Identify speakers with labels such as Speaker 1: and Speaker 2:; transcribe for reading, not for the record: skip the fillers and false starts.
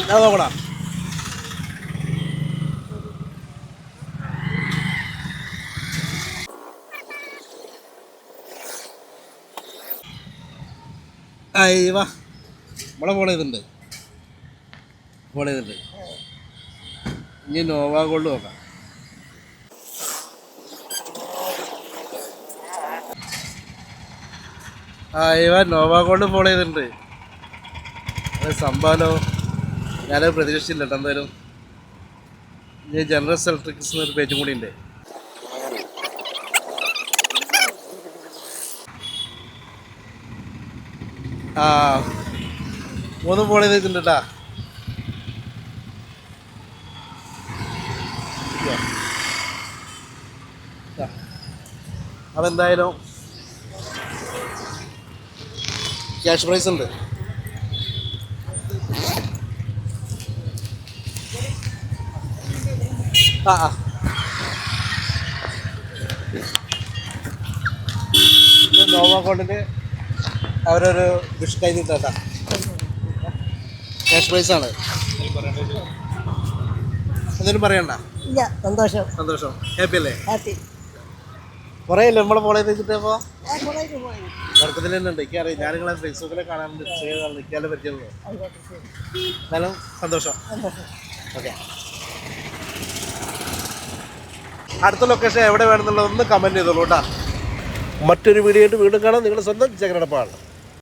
Speaker 1: ഞാൻ നോക്കടാ. വാ, നമ്മളെ ഫോളോ ചെയ്തിട്ടുണ്ട്. ഇനി നോവാ ഗോൾഡ് നോക്കാം. നോവാ ഗോൾഡ് ഫോളോ ചെയ്തിട്ടുണ്ട്. അത് സംഭവമല്ലോ, ഞാനത് പ്രതീക്ഷിച്ചില്ല കേട്ടോ. എന്തായാലും ഇനി ജനറൽ ഇലക്ട്രിക്സ് എന്നൊരു പേജും കൂടി ഉണ്ട്. മൂന്നും ഫോളോ ചെയ്തിട്ടുണ്ട് കേട്ടാ. അതെന്തായാലും ക്യാഷ് പ്രൈസ് ഉണ്ട്. നോവ അക്കൗണ്ടിന് അവരൊരു വിഷ് കൈ നീട്ടാ. ക്യാഷ് പ്രൈസാണ്. എന്തെങ്കിലും പറയണ്ട?
Speaker 2: ഇല്ല, സന്തോഷം.
Speaker 1: ഹാപ്പി അല്ലേ?
Speaker 2: ഹാപ്പി.
Speaker 1: കുറേ അല്ലേ നമ്മളെ ഫോളോ ചെയ്തിട്ടപ്പോൾ തുടക്കത്തിൽ തന്നെ ഉണ്ട്. എനിക്കറിയാം, ഞാൻ നിങ്ങളെ ഫേസ്ബുക്കിലെ കാണാറുണ്ട്, നിൽക്കാതെ പറ്റിയല്ലോ. എന്നാലും സന്തോഷം. ഓക്കെ, അടുത്ത ലൊക്കേഷൻ എവിടെ വേണമെന്നുള്ളത് ഒന്ന് കമൻറ്റ് ചെയ്തോളൂ കേട്ടോ. മറ്റൊരു വീഡിയോ ആയിട്ട് വീണ്ടും കാണാം. നിങ്ങൾ സ്വന്തം ചങ്ങരടപ്പാണ്.